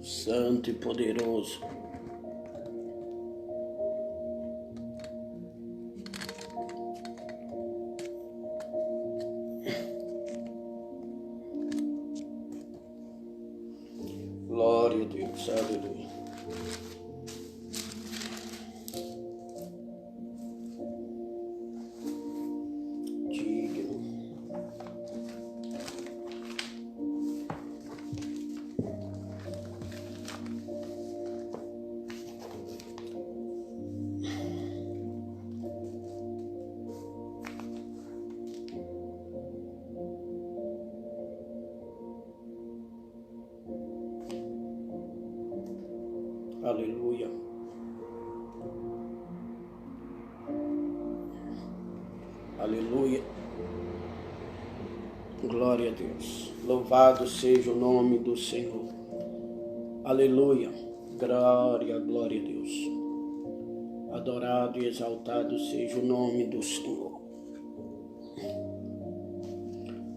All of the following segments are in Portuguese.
Santo e poderoso. Glória a Deus, aleluia. Aleluia. Aleluia. Glória a Deus. Louvado seja o nome do Senhor. Aleluia. Glória a Deus. Adorado e exaltado seja o nome do Senhor.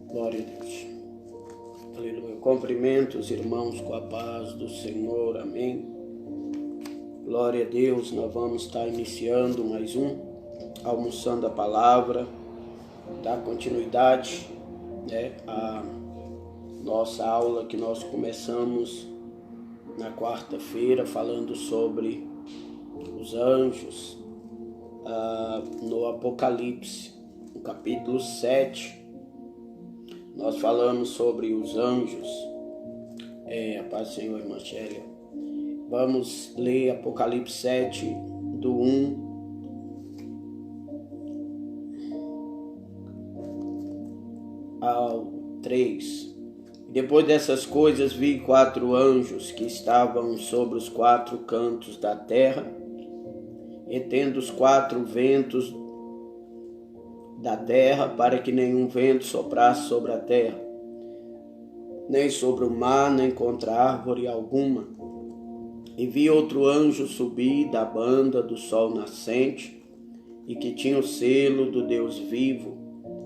Glória a Deus. Aleluia. Cumprimento os irmãos com a paz do Senhor. Amém. Glória a Deus, nós vamos estar iniciando mais Almoçando a Palavra, dar continuidade, à nossa aula que nós começamos na quarta-feira, falando sobre os anjos, no Apocalipse, no capítulo 7, nós falamos sobre os anjos, a paz do Senhor, irmã Chélia. Vamos ler Apocalipse 7, do 1 ao 3. Depois dessas coisas vi 4 anjos que estavam sobre os 4 cantos da terra, e tendo os 4 ventos da terra, para que nenhum vento soprasse sobre a terra, nem sobre o mar, nem contra árvore alguma. E vi outro anjo subir da banda do sol nascente, e que tinha o selo do Deus vivo,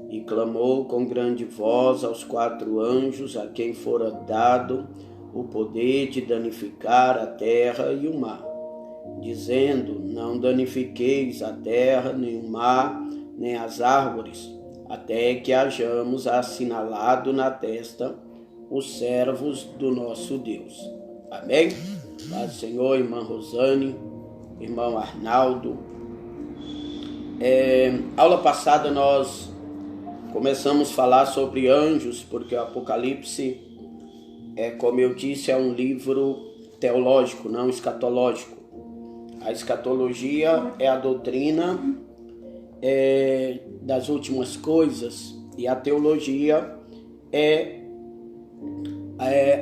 e clamou com grande voz aos 4 anjos a quem fora dado o poder de danificar a terra e o mar, dizendo: não danifiqueis a terra, nem o mar, nem as árvores, até que hajamos assinalado na testa os servos do nosso Deus. Amém? Paz do Senhor, irmã Rosane, irmão Arnaldo. Aula passada nós começamos a falar sobre anjos, porque o Apocalipse, como eu disse, é um livro teológico, não escatológico. A escatologia é a doutrina das últimas coisas, e a teologia é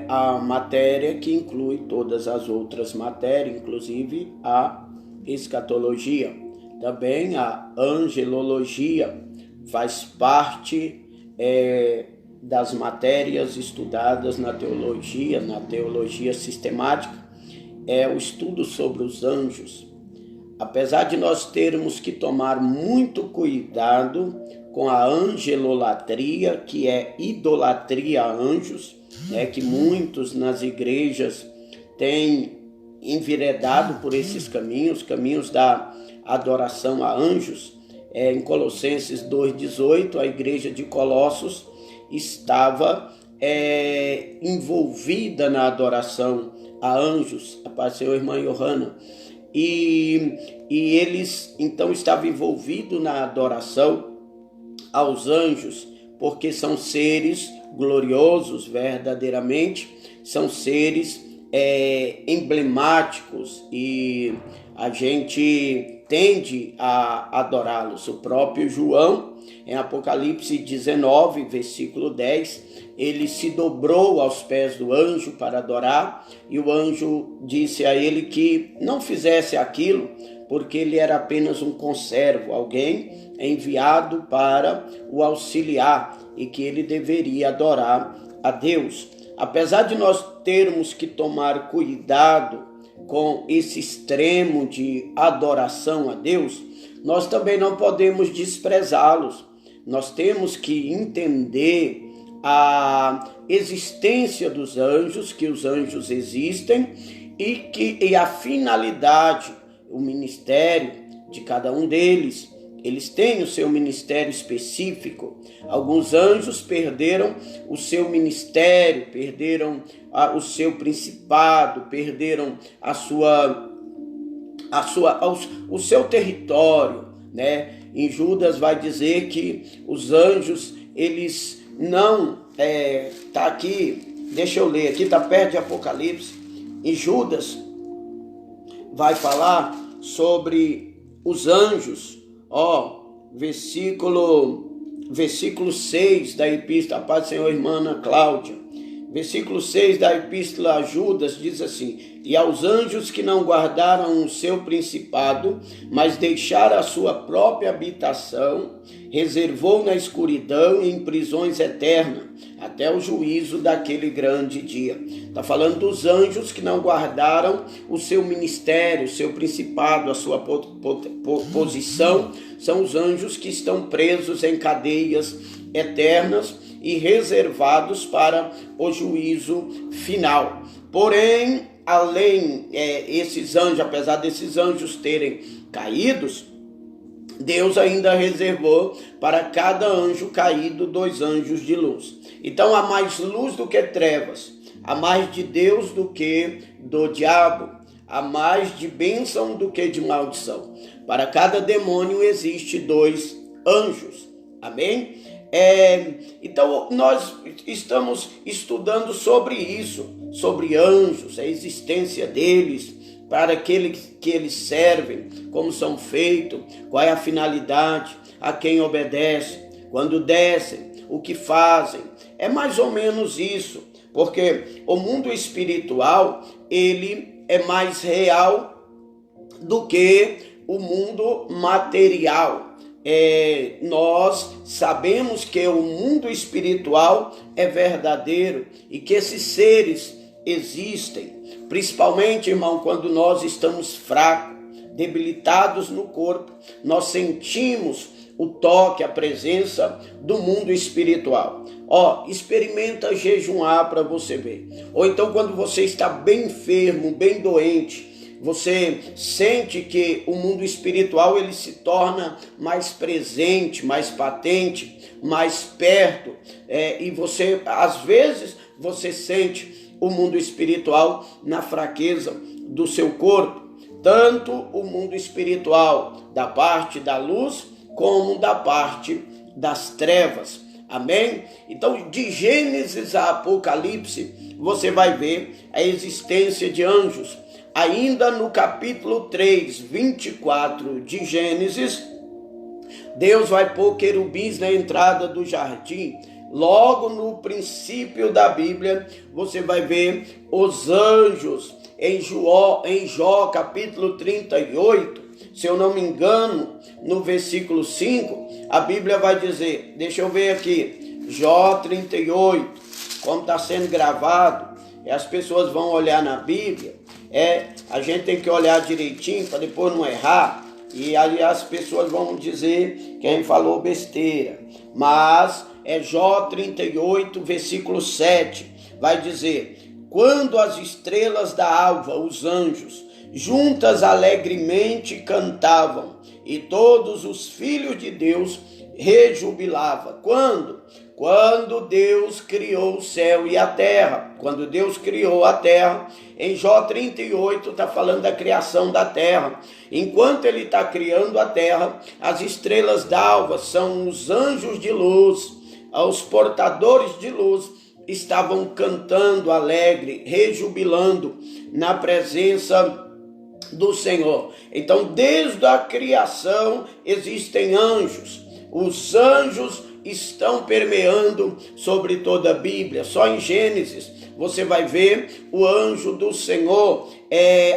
a matéria que inclui todas as outras matérias, inclusive a escatologia. Também a angelologia faz parte das matérias estudadas na teologia sistemática, é o estudo sobre os anjos. Apesar de nós termos que tomar muito cuidado com a angelolatria, que é idolatria a anjos, que muitos nas igrejas têm enveredado por esses caminhos da adoração a anjos. Em Colossenses 2,18, a igreja de Colossos estava envolvida na adoração a anjos, a paz do Senhor, irmã Johanna, e eles então estavam envolvidos na adoração aos anjos, porque são seres gloriosos verdadeiramente, são seres emblemáticos, e a gente tende a adorá-los. O próprio João, em Apocalipse 19, versículo 10, ele se dobrou aos pés do anjo para adorar, e o anjo disse a ele que não fizesse aquilo, porque ele era apenas um conservo, alguém enviado para o auxiliar, e que ele deveria adorar a Deus. Apesar de nós termos que tomar cuidado com esse extremo de adoração a Deus, nós também não podemos desprezá-los. Nós temos que entender a existência dos anjos, que os anjos existem e a finalidade, o ministério de cada um deles. Eles têm o seu ministério específico. Alguns anjos perderam o seu ministério, perderam o seu principado, perderam o seu território, né? Em Judas vai dizer que os anjos, eles não, tá aqui, deixa eu ler, aqui está perto de Apocalipse. Em Judas vai falar sobre os anjos, versículo 6 da epístola, a paz do Senhor, irmã Ana Cláudia. Versículo 6 da epístola a Judas diz assim: e aos anjos que não guardaram o seu principado, mas deixaram a sua própria habitação, reservou na escuridão e em prisões eternas, até o juízo daquele grande dia. Está falando dos anjos que não guardaram o seu ministério, o seu principado, a sua posição. São os anjos que estão presos em cadeias eternas e reservados para o juízo final. Porém, além esses anjos, apesar desses anjos terem caídos, Deus ainda reservou para cada anjo caído 2 anjos de luz. Então há mais luz do que trevas, há mais de Deus do que do diabo, há mais de bênção do que de maldição. Para cada demônio existe 2 anjos. Amém? Então nós estamos estudando sobre isso, sobre anjos, a existência deles, para aqueles que eles servem, como são feitos, qual é a finalidade, a quem obedece, quando descem, o que fazem. É mais ou menos isso, porque o mundo espiritual, ele é mais real do que o mundo material. Nós sabemos que o mundo espiritual é verdadeiro e que esses seres existem, principalmente, irmão, quando nós estamos fracos, debilitados no corpo, nós sentimos o toque, a presença do mundo espiritual. Experimenta jejuar para você ver. Ou então quando você está bem enfermo, bem doente, você sente que o mundo espiritual ele se torna mais presente, mais patente, mais perto, e você, às vezes, você sente o mundo espiritual na fraqueza do seu corpo, tanto o mundo espiritual da parte da luz, como da parte das trevas. Amém? Então, de Gênesis a Apocalipse, você vai ver a existência de anjos. Ainda no capítulo 3, 24 de Gênesis, Deus vai pôr querubins na entrada do jardim. Logo no princípio da Bíblia, você vai ver os anjos. Em Jó capítulo 38, se eu não me engano, no versículo 5, a Bíblia vai dizer, deixa eu ver aqui, Jó 38, como está sendo gravado, as pessoas vão olhar na Bíblia, a gente tem que olhar direitinho para depois não errar, e aí as pessoas vão dizer que a gente falou besteira, mas é Jó 38, versículo 7, vai dizer, quando as estrelas da alva, os anjos, juntas alegremente cantavam, e todos os filhos de Deus rejubilavam. Quando? Quando Deus criou o céu e a terra. Quando Deus criou a terra, em Jó 38 está falando da criação da terra. Enquanto ele está criando a terra, as estrelas d'alva são os anjos de luz, os portadores de luz, estavam cantando alegre, rejubilando na presença do Senhor. Então, desde a criação existem anjos. Os anjos estão permeando sobre toda a Bíblia. Só em Gênesis você vai ver o anjo do Senhor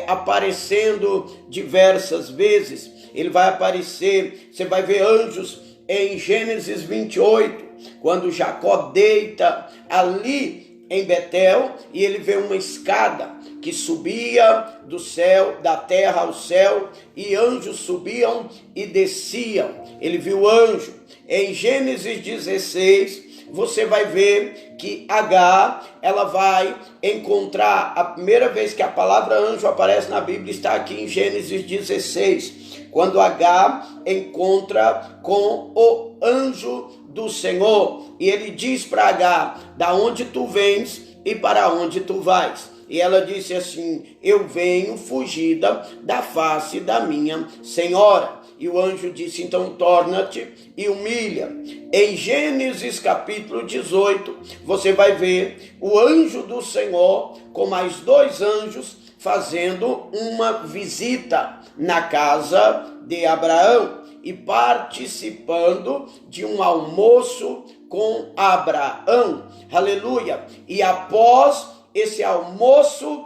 aparecendo diversas vezes. Ele vai aparecer, você vai ver anjos em Gênesis 28, quando Jacó deita ali em Betel e ele vê uma escada que subia do céu, da terra ao céu, e anjos subiam e desciam. Ele viu anjo. Em Gênesis 16, você vai ver que H, ela vai encontrar, a primeira vez que a palavra anjo aparece na Bíblia está aqui em Gênesis 16, quando H encontra com o anjo do Senhor, e ele diz para H, da onde tu vens e para onde tu vais? E ela disse assim, eu venho fugida da face da minha senhora. E o anjo disse, então torna-te e humilha. Em Gênesis capítulo 18, você vai ver o anjo do Senhor com mais 2 anjos fazendo uma visita na casa de Abraão e participando de um almoço com Abraão. Aleluia! E após esse almoço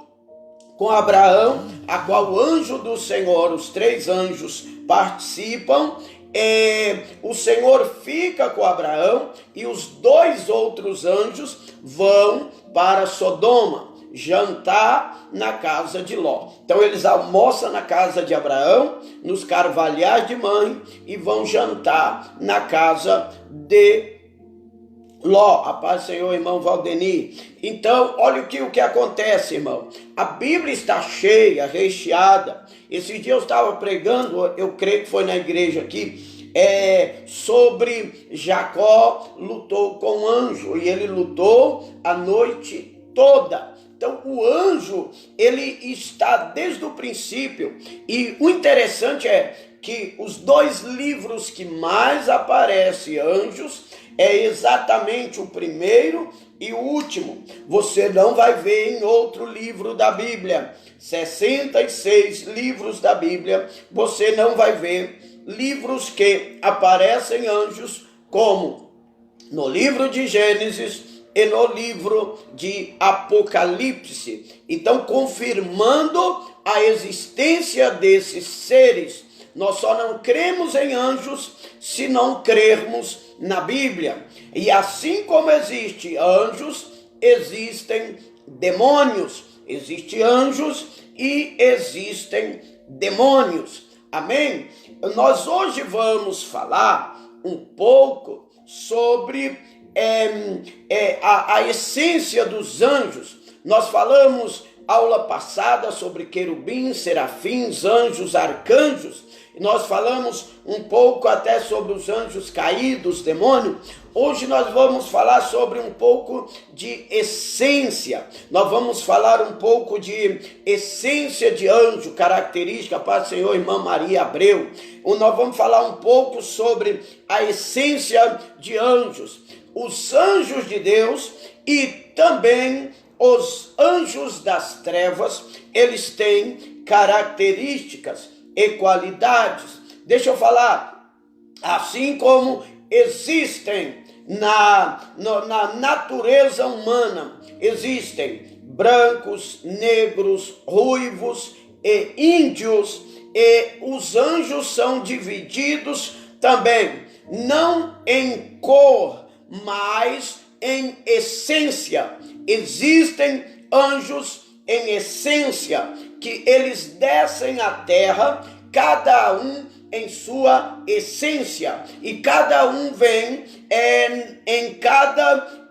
com Abraão, a qual o anjo do Senhor, os 3 anjos participam, o Senhor fica com Abraão e os 2 outros anjos vão para Sodoma, jantar na casa de Ló. Então eles almoçam na casa de Abraão, nos carvalhais de Mamre, e vão jantar na casa de Ló. A paz do Senhor, irmão Valdeni. Então, olha o que acontece, irmão. A Bíblia está cheia, recheada. Esse dia eu estava pregando, eu creio que foi na igreja aqui, sobre Jacó lutou com o anjo, e ele lutou a noite toda. Então, o anjo, ele está desde o princípio. E o interessante é que os 2 livros que mais aparecem anjos é exatamente o primeiro e o último. Você não vai ver em outro livro da Bíblia. 66 livros da Bíblia, você não vai ver livros que aparecem anjos como no livro de Gênesis e no livro de Apocalipse. Então, confirmando a existência desses seres. Nós só não cremos em anjos se não crermos na Bíblia. E assim como existem anjos, existem demônios. Existem anjos e existem demônios. Amém? Nós hoje vamos falar um pouco sobre a essência dos anjos. Nós falamos aula passada sobre querubins, serafins, anjos, arcanjos. Nós falamos um pouco até sobre os anjos caídos, demônios. Hoje nós vamos falar sobre um pouco de essência. Nós vamos falar um pouco de essência de anjo, característica, Paz do Senhor, irmã Maria Abreu. Nós vamos falar um pouco sobre a essência de anjos. Os anjos de Deus e também os anjos das trevas, eles têm características e qualidades. Deixa eu falar, assim como existem na natureza humana, existem brancos, negros, ruivos e índios, e os anjos são divididos também, não em cor, mas em essência. Existem anjos em essência, que eles descem à terra, cada um em sua essência, e cada um vem em cada,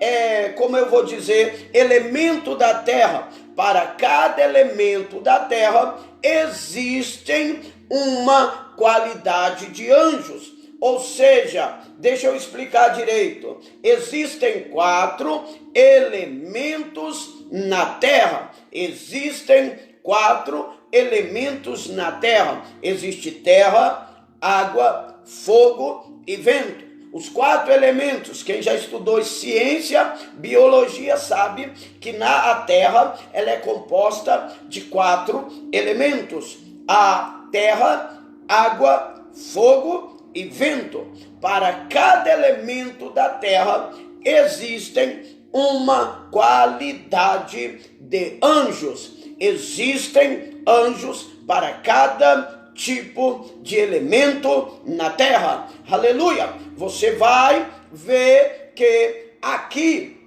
elemento da terra. Para cada elemento da terra existem uma qualidade de anjos. Ou seja, deixa eu explicar direito. Existem 4 elementos na terra. Existem 4 elementos na terra. Existe terra, água, fogo e vento. Os 4 elementos, quem já estudou ciência, biologia, sabe que a terra ela é composta de 4 elementos. A terra, água, fogo e vento. Para cada elemento da terra existem uma qualidade de anjos. Existem anjos para cada tipo de elemento na terra. Aleluia! Você vai ver que aqui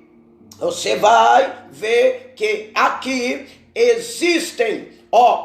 existem,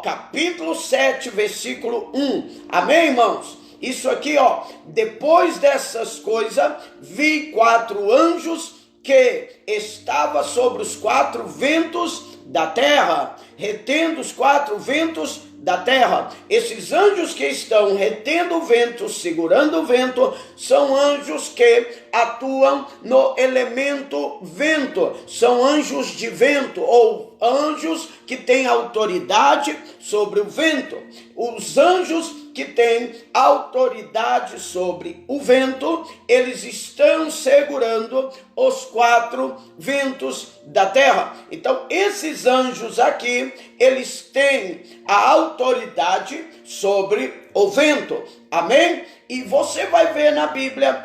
capítulo 7, versículo 1. Amém, irmãos? isso aqui, ó, depois dessas coisas, vi 4 anjos que estavam sobre os 4 ventos da terra, retendo os 4 ventos da terra. Esses anjos que estão retendo o vento, segurando o vento, são anjos que atuam no elemento vento, são anjos de vento, ou anjos que têm autoridade sobre o vento. Os anjos que têm autoridade sobre o vento, eles estão segurando os 4 ventos da terra. Então, esses anjos aqui, eles têm a autoridade sobre o vento. Amém? E você vai ver na Bíblia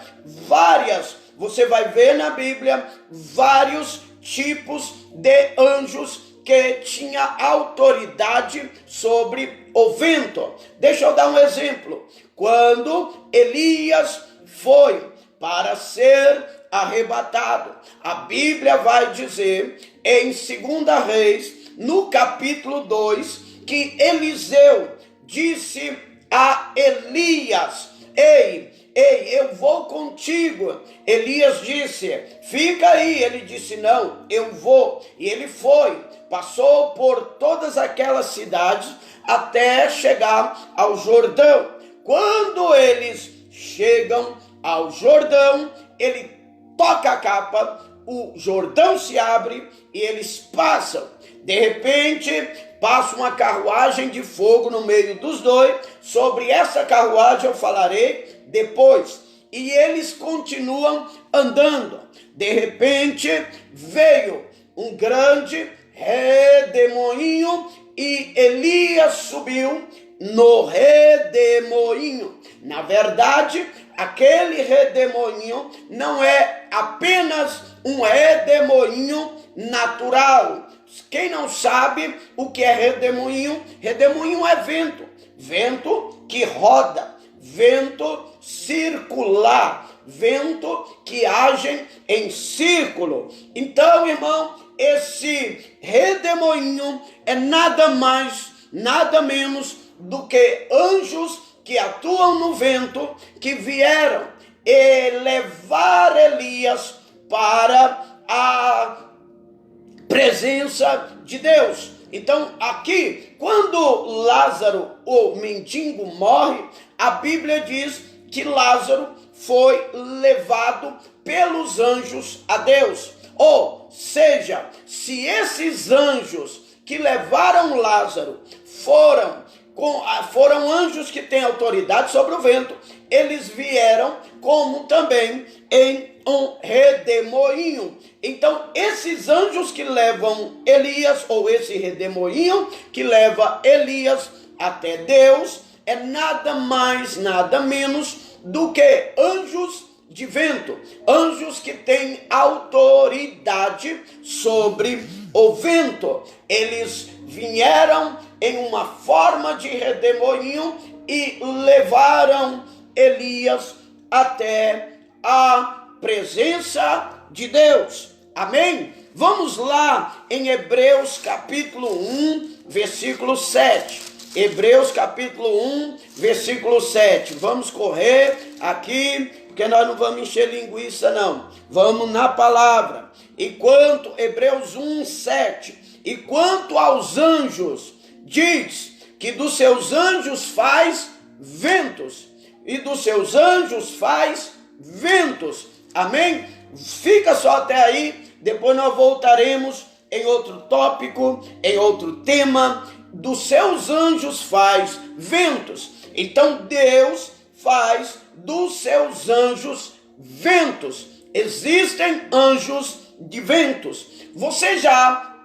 vários tipos de anjos que tinha autoridade sobre o vento. Deixa eu dar um exemplo. Quando Elias foi para ser arrebatado, a Bíblia vai dizer em 2 Reis, no capítulo 2, que Eliseu disse a Elias: Ei, eu vou contigo. Elias disse: fica aí. Ele disse: não, eu vou. E ele foi, passou por todas aquelas cidades até chegar ao Jordão. Quando eles chegam ao Jordão, ele toca a capa, o Jordão se abre e eles passam. De repente, passa uma carruagem de fogo no meio dos dois. Sobre essa carruagem eu falarei depois. E eles continuam andando. De repente, veio um grande redemoinho e Elias subiu no redemoinho. Na verdade, aquele redemoinho não é apenas um redemoinho natural. Quem não sabe o que é redemoinho? Redemoinho é vento. Vento que roda, vento circular, vento que age em círculo. Então, irmão, esse redemoinho é nada mais, nada menos do que anjos que atuam no vento, que vieram levar Elias para a presença de Deus. Então, aqui, quando Lázaro, o mendigo, morre, a Bíblia diz que Lázaro foi levado pelos anjos a Deus. Ou seja, se esses anjos que levaram Lázaro foram anjos que têm autoridade sobre o vento, eles vieram como também em um redemoinho. Então, esses anjos que levam Elias, ou esse redemoinho que leva Elias até Deus, é nada mais, nada menos do que anjos de vento, anjos que têm autoridade sobre o vento. Eles vieram em uma forma de redemoinho e levaram Elias até a presença de Deus. Amém? Vamos lá em Hebreus capítulo 1, versículo 7. Hebreus capítulo 1, versículo 7. Vamos correr aqui, porque nós não vamos encher linguiça não. Vamos na palavra. Hebreus 1, 7. E quanto aos anjos, diz que dos seus anjos faz ventos, e dos seus anjos faz ventos. Amém? Fica só até aí, depois nós voltaremos em outro tópico, em outro tema. Dos seus anjos faz ventos. Então Deus faz dos seus anjos ventos. Existem anjos de ventos. Você já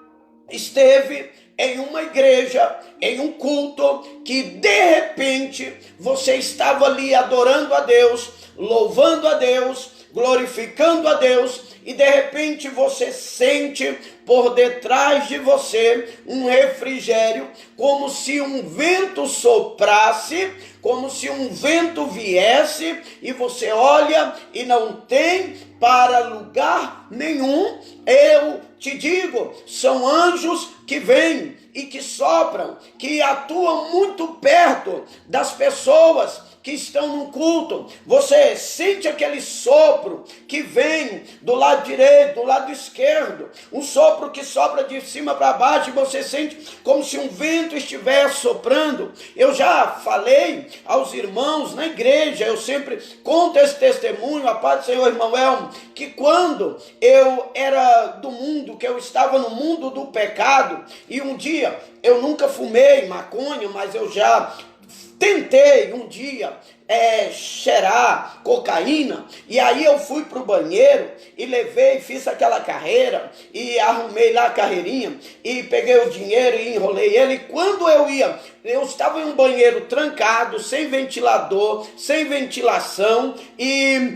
esteve em uma igreja, em um culto, que de repente você estava ali adorando a Deus, louvando a Deus, glorificando a Deus, e de repente você sente por detrás de você um refrigério, como se um vento soprasse, como se um vento viesse, e você olha e não tem para lugar nenhum. Eu te digo, são anjos que vêm e que sopram, que atuam muito perto das pessoas, que estão no culto, você sente aquele sopro que vem do lado direito, do lado esquerdo, um sopro que sopra de cima para baixo, e você sente como se um vento estivesse soprando. Eu já falei aos irmãos na igreja, eu sempre conto esse testemunho, a paz do Senhor, irmão Elmo, que quando eu era do mundo, que eu estava no mundo do pecado, e um dia eu nunca fumei maconha, mas eu já tentei um dia cheirar cocaína, e aí eu fui pro banheiro e fiz aquela carreira e arrumei lá a carreirinha e peguei o dinheiro e enrolei ele. E quando eu estava em um banheiro trancado, sem ventilador, sem ventilação, e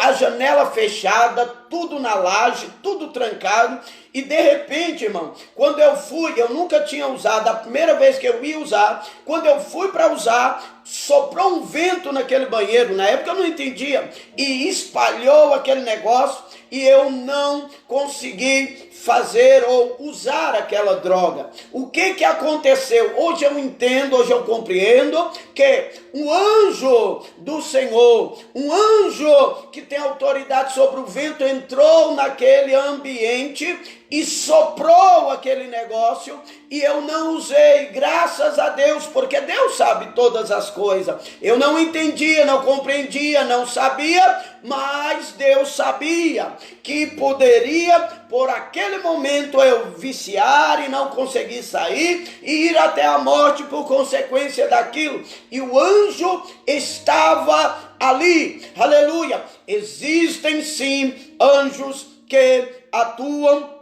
a janela fechada, tudo na laje, tudo trancado. E de repente, irmão, quando eu nunca tinha usado, a primeira vez que eu ia usar, quando eu fui para usar, soprou um vento naquele banheiro, na época eu não entendia, e espalhou aquele negócio, e eu não consegui fazer ou usar aquela droga. O que aconteceu? Hoje eu entendo, hoje eu compreendo que um anjo do Senhor, um anjo que tem autoridade sobre o vento, entrou naquele ambiente e soprou aquele negócio, e eu não usei, graças a Deus, porque Deus sabe todas as coisas. Eu não entendia, não compreendia, não sabia, mas Deus sabia que poderia, por aquele momento, eu viciar e não conseguir sair, e ir até a morte por consequência daquilo. E o anjo estava ali, aleluia. Existem sim anjos que atuam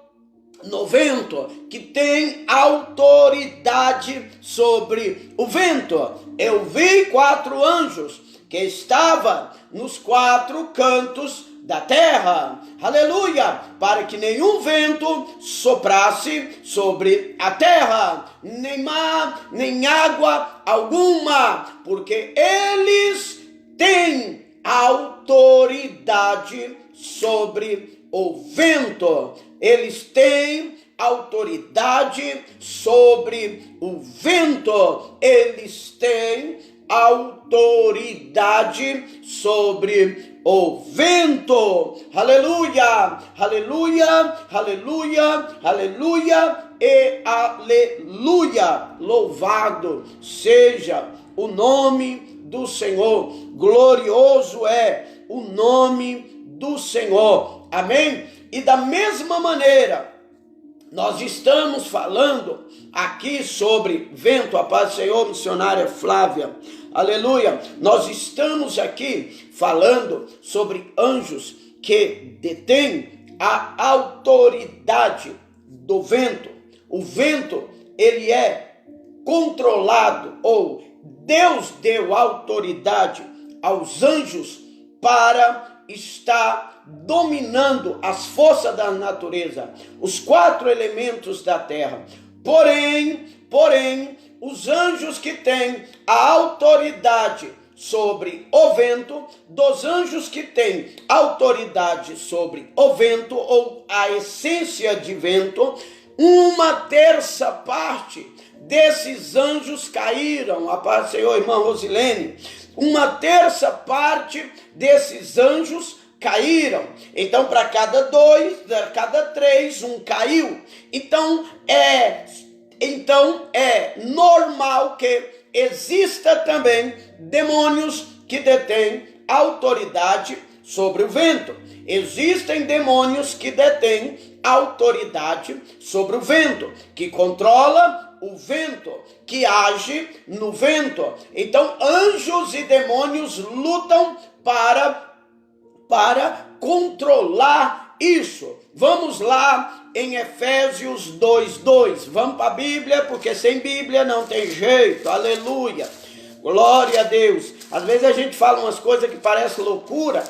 no vento, que tem autoridade sobre o vento. Eu vi 4 anjos que estavam nos 4 cantos da terra, aleluia, para que nenhum vento soprasse sobre a terra, nem mar, nem água alguma, porque eles têm autoridade sobre o vento. Eles têm autoridade sobre o vento. Eles têm autoridade sobre o vento. Aleluia, aleluia, aleluia, aleluia e aleluia. Louvado seja o nome do Senhor. Glorioso é o nome do Senhor. Amém? E da mesma maneira, nós estamos falando aqui sobre vento, a paz do Senhor, missionária Flávia, aleluia. Nós estamos aqui falando sobre anjos que detêm a autoridade do vento. O vento, ele é controlado, ou Deus deu autoridade aos anjos para estar dominando as forças da natureza, os 4 elementos da terra. Porém, os anjos que têm a autoridade sobre o vento, dos anjos que têm autoridade sobre o vento, ou a essência de vento, 1/3 parte desses anjos caíram. A paz do Senhor, irmã Rosilene. 1/3 parte desses anjos caíram. Então, para cada 3, um caiu. Então é normal que exista também demônios que detêm autoridade sobre o vento. Existem demônios que detêm autoridade sobre o vento, que controla o vento, que age no vento. Então, anjos e demônios lutam para controlar isso. Vamos lá em Efésios 2:2. Vamos para a Bíblia, porque sem Bíblia não tem jeito. Aleluia. Glória a Deus. Às vezes a gente fala umas coisas que parecem loucura,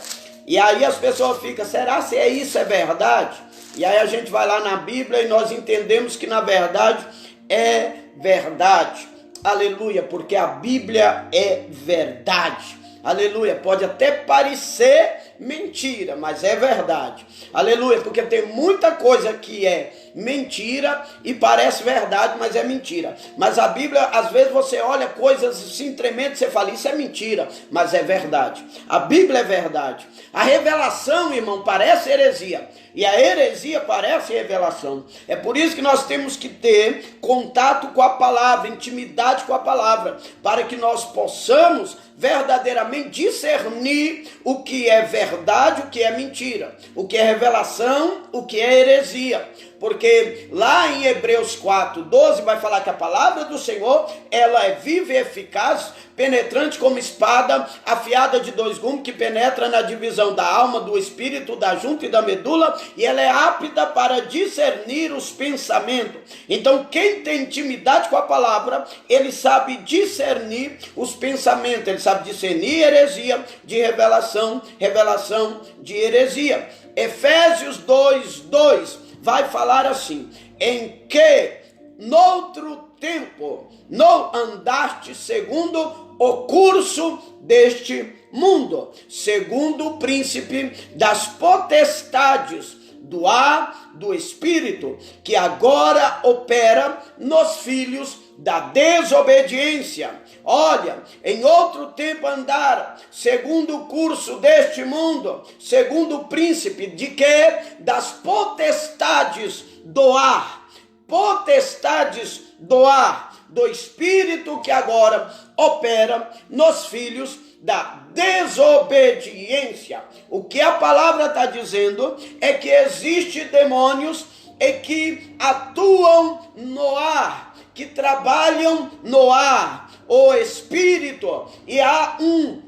e aí as pessoas ficam, será se isso é verdade? E aí a gente vai lá na Bíblia e nós entendemos que na verdade é verdade. Aleluia, porque a Bíblia é verdade. Aleluia, pode até parecer mentira, mas é verdade. Aleluia, porque tem muita coisa que é mentira e parece verdade, mas é mentira. Mas a Bíblia, às vezes você olha coisas assim tremendas, você fala, isso é mentira, mas é verdade. A Bíblia é verdade. A revelação, irmão, parece heresia. E a heresia parece revelação. É por isso que nós temos que ter contato com a palavra, intimidade com a palavra, para que nós possamos verdadeiramente discernir o que é verdade, o que é mentira, o que é revelação, o que é heresia. Porque lá em Hebreus 4:12 vai falar que a palavra do Senhor, ela é viva e eficaz, penetrante como espada, afiada de 2 gumes, que penetra na divisão da alma, do espírito, da junta e da medula, e ela é apta para discernir os pensamentos. Então, quem tem intimidade com a palavra, ele sabe discernir os pensamentos, ele sabe discernir heresia de revelação, revelação de heresia. Efésios 2:2 vai falar assim: em que noutro tempo não andaste segundo o curso deste mundo, segundo o príncipe das potestades do ar, do espírito, que agora opera nos filhos da desobediência. Olha, em outro tempo andaram segundo o curso deste mundo, segundo o príncipe de que? Das potestades do ar, potestades do ar, do espírito que agora opera nos filhos da desobediência. O que a palavra está dizendo é que existem demônios que atuam no ar, que trabalham no ar, o espírito, e há um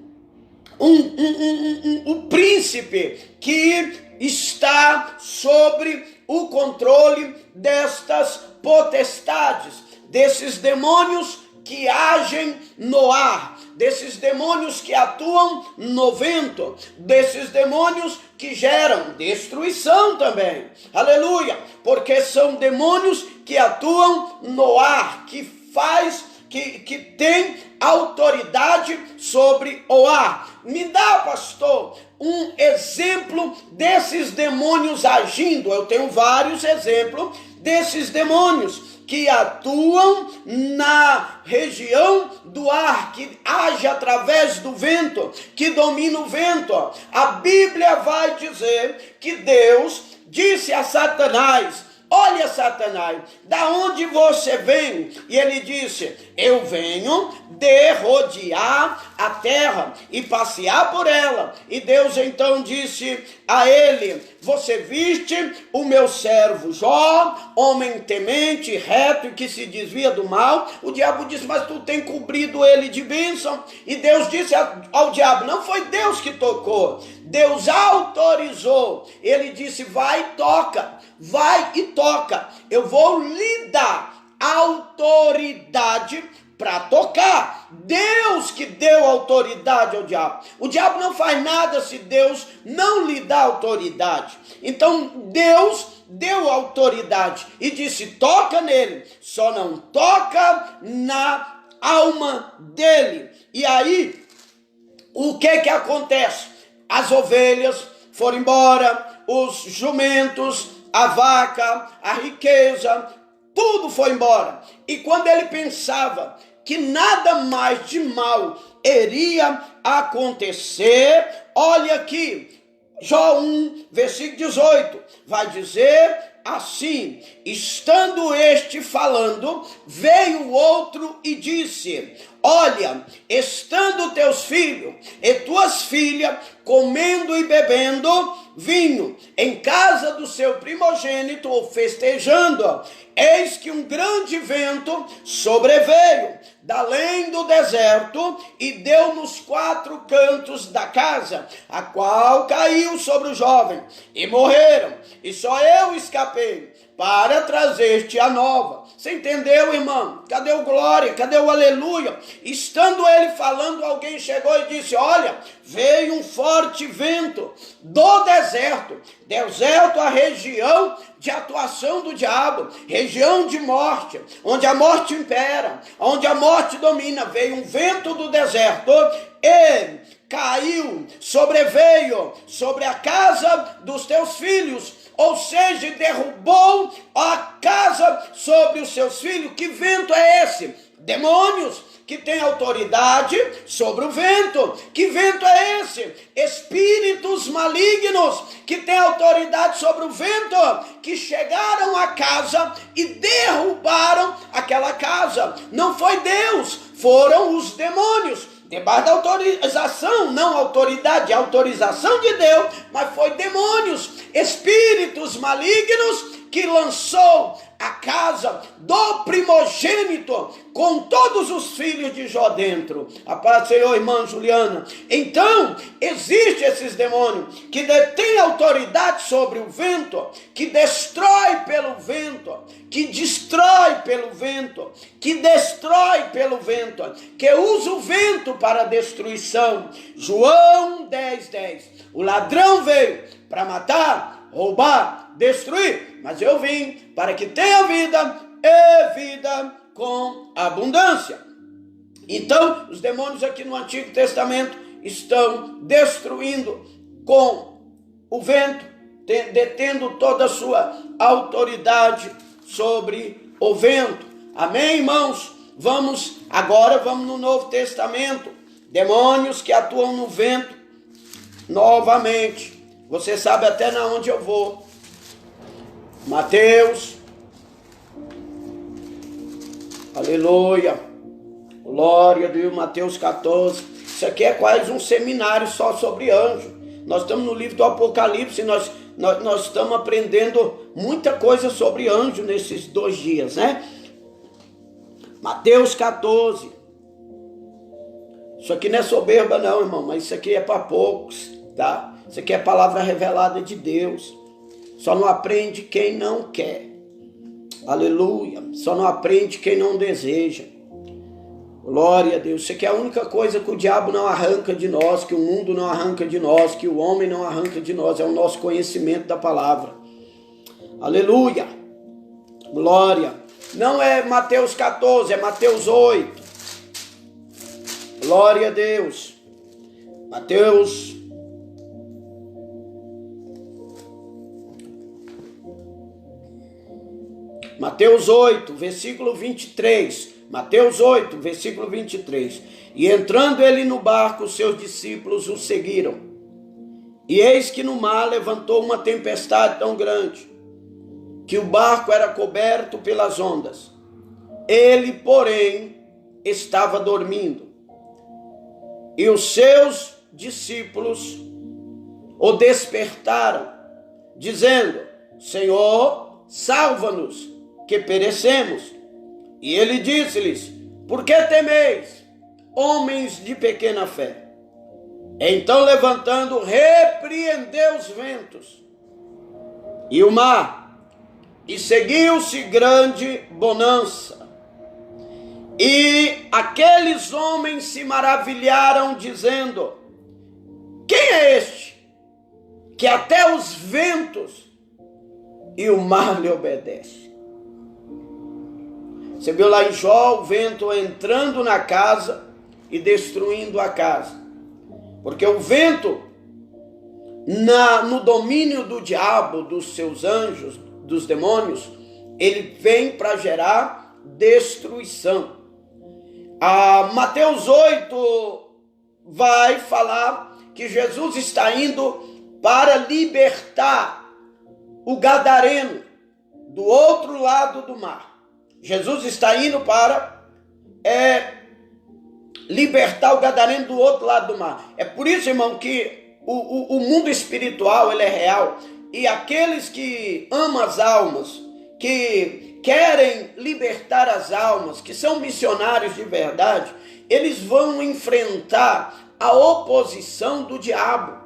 príncipe que está sobre o controle destas potestades, desses demônios que agem no ar, desses demônios que atuam no vento, desses demônios que geram destruição também. Aleluia! Porque são demônios que atuam no ar, que tem autoridade sobre o ar. Me dá, pastor, um exemplo desses demônios agindo. Eu tenho vários exemplos desses demônios que atuam na região do ar, que age através do vento, que domina o vento. A Bíblia vai dizer que Deus disse a Satanás: olha, Satanás, da onde você vem? E ele disse: eu venho de rodear a terra e passear por ela. E Deus então disse a ele: você viste o meu servo Jó, homem temente, reto e que se desvia do mal? O diabo disse: mas tu tem cobrido ele de bênção. E Deus disse ao diabo: não foi Deus que tocou, Deus autorizou. Ele disse: vai e toca, vai e toca, eu vou lhe dar autoridade para tocar. Deus que deu autoridade ao diabo. O diabo não faz nada se Deus não lhe dá autoridade. Então Deus deu autoridade e disse: toca nele, só não toca na alma dele. E aí, o que acontece? As ovelhas foram embora, os jumentos, a vaca, a riqueza, tudo foi embora. E quando ele pensava que nada mais de mal iria acontecer, olha aqui, Jó 1, versículo 18, vai dizer assim: estando este falando, veio o outro e disse: olha, estando teus filhos e tuas filhas comendo e bebendo vinho em casa do seu primogênito, ou festejando, eis que um grande vento sobreveio da além do deserto e deu nos 4 cantos da casa, a qual caiu sobre o jovem, e morreram, e só eu escapei para trazer-te a nova. Você entendeu, irmão? Cadê o glória? Cadê o aleluia? Estando ele falando, alguém chegou e disse: olha, veio um forte vento do deserto. Deserto, a região de atuação do diabo, região de morte, onde a morte impera, onde a morte domina. Veio um vento do deserto e caiu, sobreveio sobre a casa dos teus filhos, ou seja, derrubou a casa sobre os seus filhos. Que vento é esse? Demônios que têm autoridade sobre o vento. Que vento é esse? Espíritos malignos que têm autoridade sobre o vento, que chegaram à casa e derrubaram aquela casa. Não foi Deus, foram os demônios. Debaixo da autorização, não autoridade, autorização de Deus, mas foi demônios, espíritos malignos que lançou a casa do primogênito com todos os filhos de Jó dentro. A paz do Senhor, irmã Juliana. Então, existem esses demônios que detêm autoridade sobre o vento, que destrói pelo vento, que destrói pelo vento, que destrói pelo vento, que usa o vento para destruição. João 10:10. O ladrão veio para matar, roubar, destruir, mas eu vim para que tenha vida e vida com abundância. Então, os demônios aqui no Antigo Testamento estão destruindo com o vento, detendo toda a sua autoridade sobre o vento. Amém, irmãos? Vamos no Novo Testamento. Demônios que atuam no vento novamente. Você sabe até na onde eu vou. Mateus, aleluia, glória a Deus, Mateus 14. Isso aqui é quase um seminário só sobre anjo. Nós estamos no livro do Apocalipse, nós estamos aprendendo muita coisa sobre anjo nesses 2 dias, né? Mateus 14. Isso aqui não é soberba não, irmão, mas isso aqui é para poucos, tá? Isso aqui é palavra revelada de Deus. Só não aprende quem não quer. Aleluia. Só não aprende quem não deseja. Glória a Deus. Isso aqui é a única coisa que o diabo não arranca de nós, que o mundo não arranca de nós, que o homem não arranca de nós. É o nosso conhecimento da palavra. Aleluia. Glória. Não é Mateus 14, é Mateus 8. Glória a Deus. Mateus 8, versículo 23. Mateus 8, versículo 23. E entrando ele no barco, seus discípulos o seguiram. E eis que no mar levantou uma tempestade tão grande, que o barco era coberto pelas ondas. Ele, porém, estava dormindo. E os seus discípulos o despertaram, dizendo: Senhor, salva-nos, que perecemos. E ele disse-lhes: por que temeis, homens de pequena fé? Então, levantando, repreendeu os ventos e o mar, e seguiu-se grande bonança. E aqueles homens se maravilharam, dizendo: quem é este, que até os ventos e o mar lhe obedece? Você viu lá em Jó o vento entrando na casa e destruindo a casa. Porque o vento, no domínio do diabo, dos seus anjos, dos demônios, ele vem para gerar destruição. Mateus 8 vai falar que Jesus está indo para libertar o gadareno do outro lado do mar. Jesus está indo para libertar o gadareno do outro lado do mar. É por isso, irmão, que o mundo espiritual ele é real. E aqueles que amam as almas, que querem libertar as almas, que são missionários de verdade, eles vão enfrentar a oposição do diabo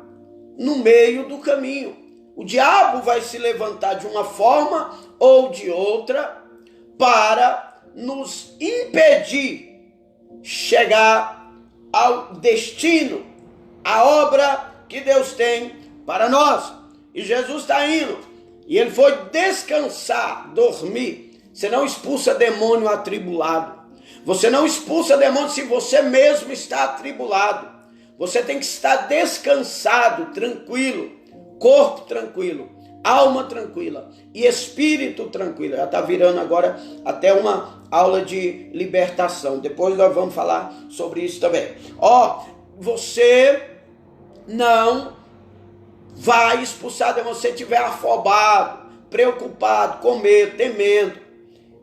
no meio do caminho. O diabo vai se levantar de uma forma ou de outra para nos impedir chegar ao destino, à obra que Deus tem para nós. E Jesus está indo, e ele foi descansar, dormir. Você não expulsa demônio atribulado. Você não expulsa demônio se você mesmo está atribulado. Você tem que estar descansado, tranquilo, corpo tranquilo, alma tranquila e espírito tranquilo. Já está virando agora até uma aula de libertação. Depois nós vamos falar sobre isso também. Você não vai expulsar, se você estiver afobado, preocupado, com medo, temendo,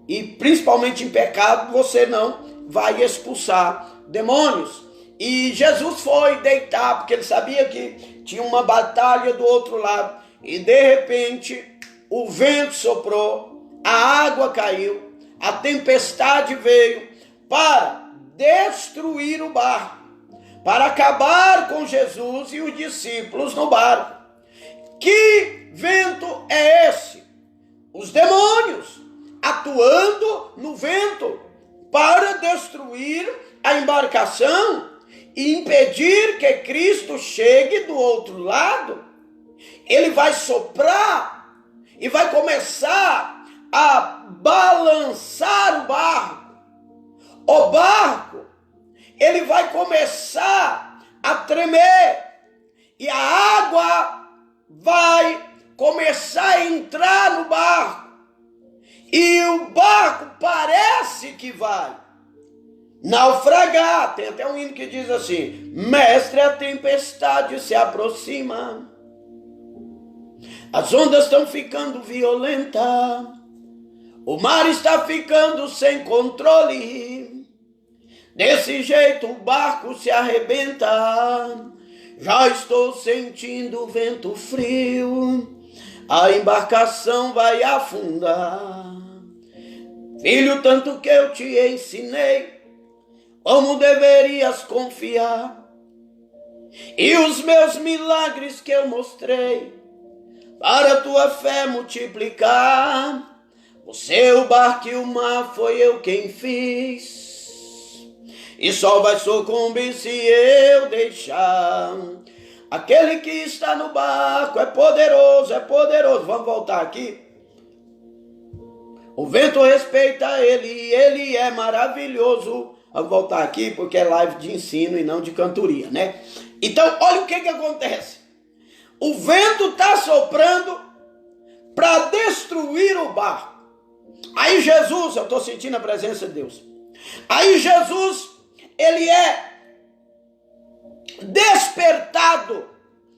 e principalmente em pecado, você não vai expulsar demônios. E Jesus foi deitar, porque ele sabia que tinha uma batalha do outro lado, e de repente o vento soprou, a água caiu, a tempestade veio para destruir o barco, para acabar com Jesus e os discípulos no barco. Que vento é esse? Os demônios atuando no vento para destruir a embarcação e impedir que Cristo chegue do outro lado. Ele vai soprar e vai começar a balançar o barco. O barco, ele vai começar a tremer e a água vai começar a entrar no barco. E o barco parece que vai naufragar. Tem até um hino que diz assim: mestre, a tempestade se aproxima, as ondas estão ficando violentas, o mar está ficando sem controle, desse jeito o barco se arrebenta, já estou sentindo o vento frio, a embarcação vai afundar. Filho, tanto que eu te ensinei como deverias confiar, e os meus milagres que eu mostrei para a tua fé multiplicar. Você, o barco e o mar, foi eu quem fiz, e só vai sucumbir se eu deixar. Aquele que está no barco é poderoso, é poderoso. Vamos voltar aqui. O vento respeita ele, ele é maravilhoso. Vamos voltar aqui porque é live de ensino e não de cantoria, né? Então, olha o que acontece. O vento está soprando para destruir o barco. Aí Jesus, eu estou sentindo a presença de Deus. Aí Jesus, ele é despertado,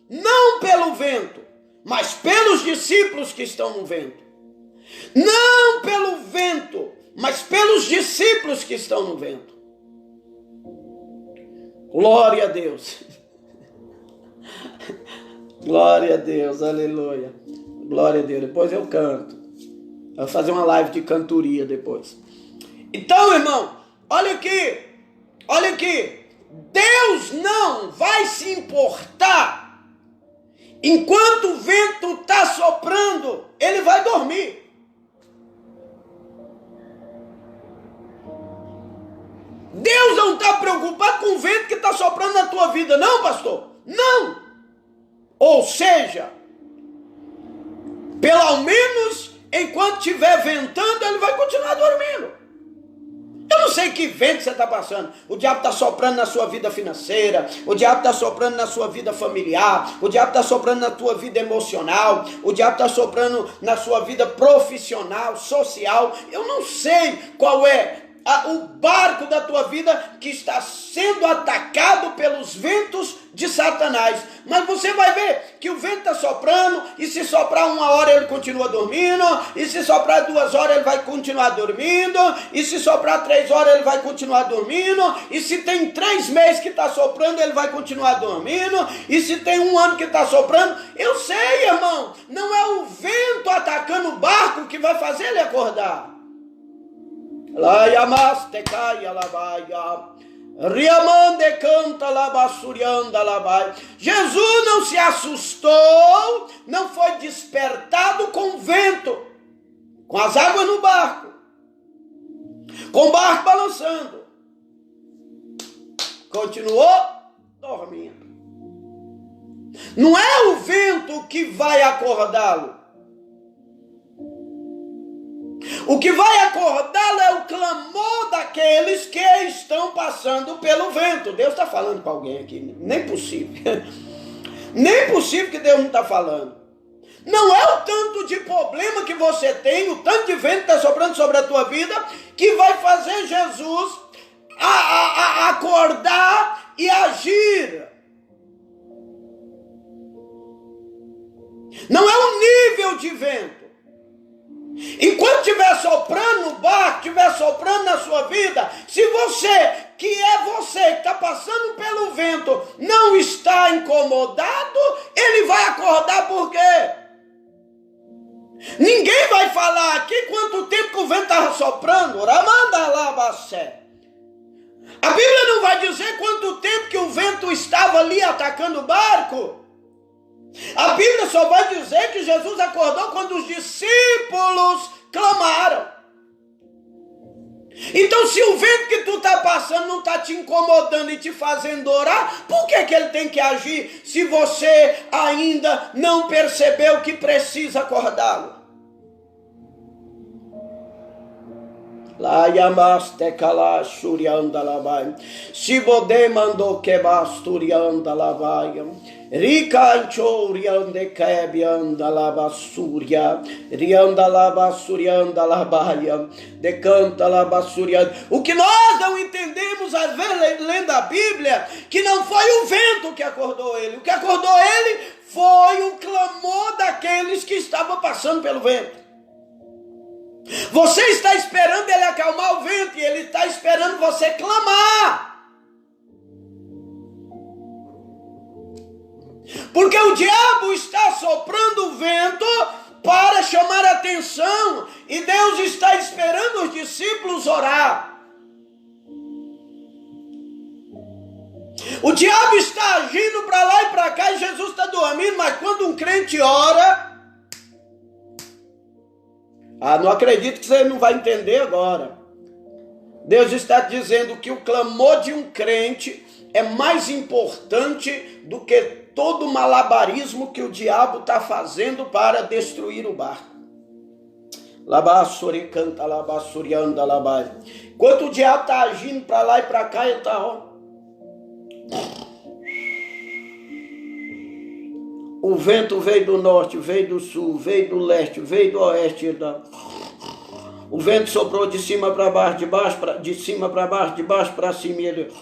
não pelo vento, mas pelos discípulos que estão no vento. Não pelo vento, mas pelos discípulos que estão no vento. Glória a Deus. Glória a Deus, aleluia. Glória a Deus. Depois eu canto. Eu vou fazer uma live de cantoria depois. Então, irmão, olha aqui. Olha aqui. Deus não vai se importar. Enquanto o vento está soprando, ele vai dormir. Deus não está preocupado com o vento que está soprando na tua vida, não, pastor? Não. Ou seja, pelo menos enquanto estiver ventando, ele vai continuar dormindo. Eu não sei que vento você está passando. O diabo está soprando na sua vida financeira, o diabo está soprando na sua vida familiar, o diabo está soprando na tua vida emocional, o diabo está soprando na sua vida profissional, social. Eu não sei qual é o barco da tua vida que está sendo atacado pelos ventos de Satanás. Mas você vai ver que o vento está soprando, e se soprar 1 hora ele continua dormindo, e se soprar 2 horas ele vai continuar dormindo, e se soprar 3 horas ele vai continuar dormindo, e se tem 3 meses que está soprando ele vai continuar dormindo, e se tem 1 ano que está soprando. Eu sei, irmão, não é o vento atacando o barco que vai fazer ele acordar. Jesus não se assustou, não foi despertado com o vento, com as águas no barco, com o barco balançando. Continuou dormindo. Não é o vento que vai acordá-lo. O que vai acordá-lo é o clamor daqueles que estão passando pelo vento. Deus está falando para alguém aqui. Nem possível. Nem possível que Deus não está falando. Não é o tanto de problema que você tem, o tanto de vento que está soprando sobre a tua vida, que vai fazer Jesus acordar e agir. Não é o nível de vento. Enquanto estiver soprando no barco, estiver soprando na sua vida, se você, que está passando pelo vento, não está incomodado, ele vai acordar por quê? Ninguém vai falar aqui quanto tempo que o vento estava soprando. A Bíblia não vai dizer quanto tempo que o vento estava ali atacando o barco. A Bíblia só vai dizer que Jesus acordou quando os discípulos clamaram. Então, se o vento que tu está passando não está te incomodando e te fazendo orar, por que ele tem que agir se você ainda não percebeu que precisa acordá-lo? La yamaste kala shurianda labai. Si bode mando que basturianda labai. Rica choriande kebianda labasuria. Rianda labasurianda labaia. Decanta labasurianda. O que nós não entendemos às vezes lendo a Bíblia, que não foi o vento que acordou ele. O que acordou ele foi o clamor daqueles que estavam passando pelo vento. Você está esperando ele acalmar o vento e ele está esperando você clamar. Porque o diabo está soprando o vento para chamar a atenção e Deus está esperando os discípulos orar. O diabo está agindo para lá e para cá e Jesus está dormindo, mas quando um crente ora... não acredito que você não vai entender agora. Deus está dizendo que o clamor de um crente é mais importante do que todo o malabarismo que o diabo está fazendo para destruir o barco. Labassori canta, labassorianda, labai. Enquanto o diabo está agindo para lá e para cá, ele está, ó. O vento veio do norte, veio do sul, veio do leste, veio do oeste. O vento soprou de cima para baixo, de cima para baixo, de baixo para cima. E ele...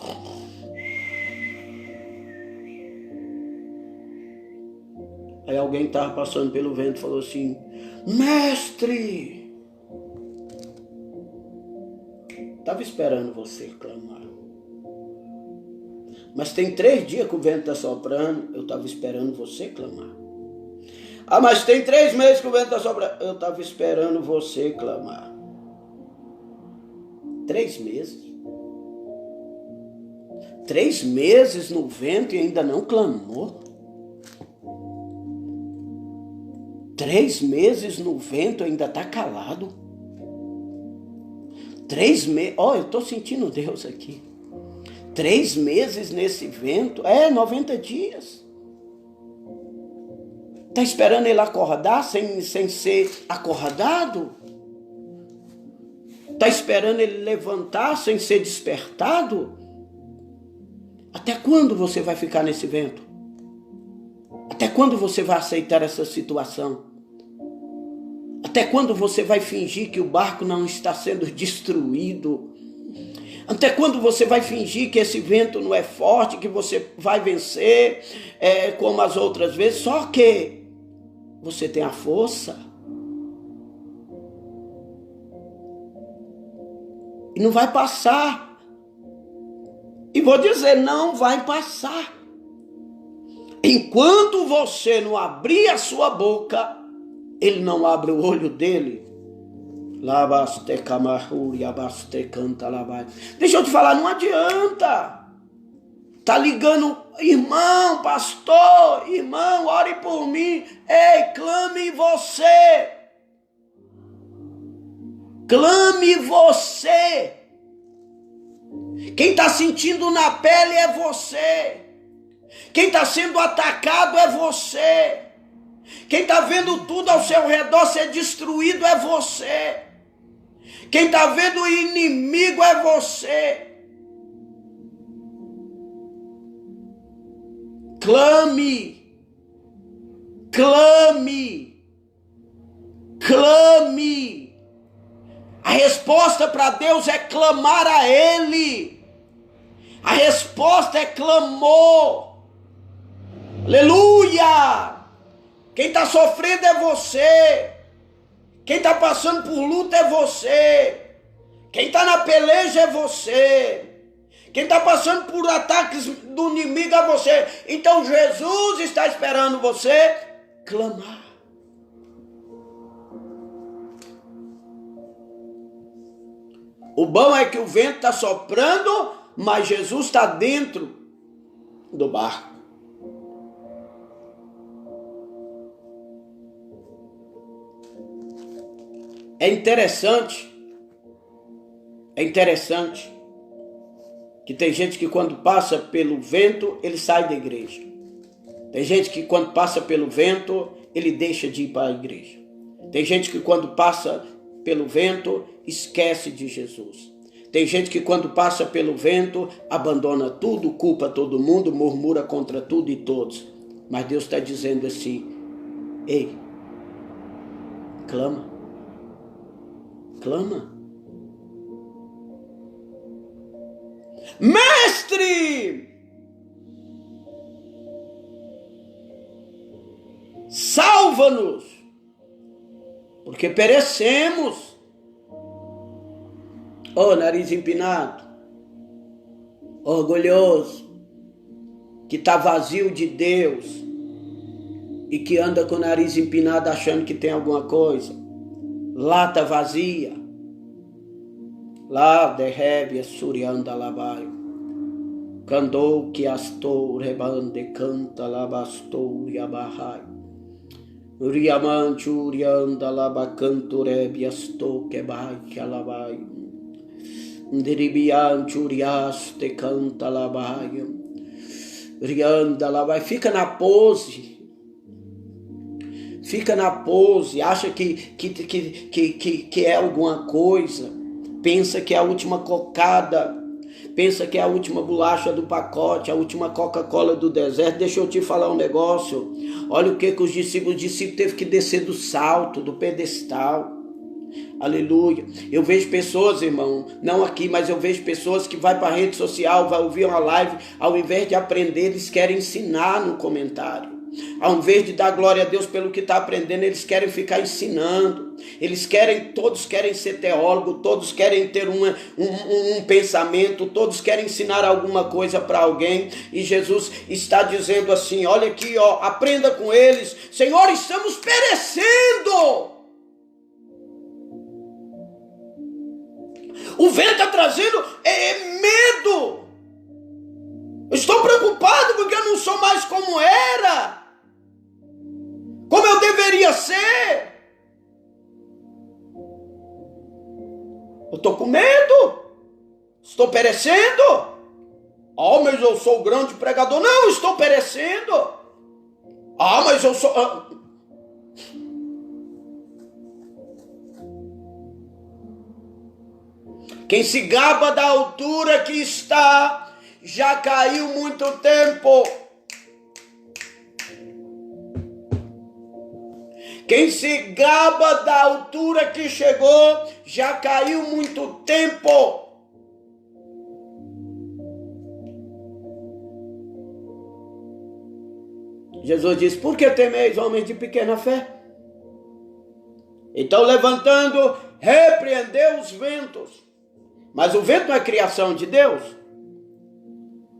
Aí alguém estava passando pelo vento e falou assim: mestre, estava esperando você clamar. Mas tem 3 dias que o vento está soprando, eu estava esperando você clamar. Mas tem 3 meses que o vento está soprando, eu estava esperando você clamar. 3 meses? 3 meses no vento e ainda não clamou? 3 meses no vento e ainda está calado? 3 meses, eu estou sentindo Deus aqui. 3 meses nesse vento, 90 dias. Está esperando ele acordar sem ser acordado? Está esperando ele levantar sem ser despertado? Até quando você vai ficar nesse vento? Até quando você vai aceitar essa situação? Até quando você vai fingir que o barco não está sendo destruído? Até quando você vai fingir que esse vento não é forte, que você vai vencer como as outras vezes, só que você tem a força? E não vai passar. E vou dizer, não vai passar. Enquanto você não abrir a sua boca, ele não abre o olho dele. Deixa eu te falar, não adianta. Tá ligando, irmão, pastor, irmão, ore por mim. Ei, clame você. Clame você. Quem está sentindo na pele é você. Quem está sendo atacado é você. Quem está vendo tudo ao seu redor ser destruído é você. Quem está vendo o inimigo é você. Clame. Clame. Clame. A resposta para Deus é clamar a Ele. A resposta é clamor. Aleluia! Quem está sofrendo é você. Quem está passando por luta é você. Quem está na peleja é você. Quem está passando por ataques do inimigo é você. Então Jesus está esperando você clamar. O bom é que o vento está soprando, mas Jesus está dentro do barco. É interessante que tem gente que quando passa pelo vento, ele sai da igreja. Tem gente que quando passa pelo vento, ele deixa de ir para a igreja. Tem gente que quando passa pelo vento, esquece de Jesus. Tem gente que quando passa pelo vento, abandona tudo, culpa todo mundo, murmura contra tudo e todos. Mas Deus está dizendo assim, ei, clama. Clama. Mestre, salva-nos, porque perecemos. Oh, nariz empinado, orgulhoso, que está vazio de Deus e que anda com o nariz empinado achando que tem alguma coisa. Lata vazia. Lá derrebe a surianda labaio. Candou que astou rebande canta labastou riabarrai. Uriamante urianda labacanto rebi astou quebai que alabai. Deribiante uriaste canta labaia. Rianda labai. Fica na pose. Fica na pose, acha que é alguma coisa, pensa que é a última cocada, pensa que é a última bolacha do pacote, a última Coca-Cola do deserto. Deixa eu te falar um negócio, olha o que os discípulos teve que descer do salto, do pedestal. Aleluia. Eu vejo pessoas, irmão, não aqui, mas eu vejo pessoas que vai para a rede social, vai ouvir uma live, ao invés de aprender, eles querem ensinar no comentário. Ao invés de dar glória a Deus pelo que está aprendendo, eles querem ficar ensinando. Todos querem ser teólogos, todos querem ter um pensamento, todos querem ensinar alguma coisa para alguém. E Jesus está dizendo assim, olha aqui, ó, aprenda com eles. Senhor, estamos perecendo. O vento está trazendo medo. Estou preocupado porque eu não sou mais como era. Como eu deveria ser. Eu estou com medo. Estou perecendo. Ah, mas eu sou o grande pregador. Não, estou perecendo. Ah, mas eu sou... Quem se gaba da altura que está, já caiu muito tempo. Quem se gaba da altura que chegou, já caiu muito tempo. Jesus diz, por que temeis, homens de pequena fé? Então, levantando, repreendeu os ventos. Mas o vento não é criação de Deus?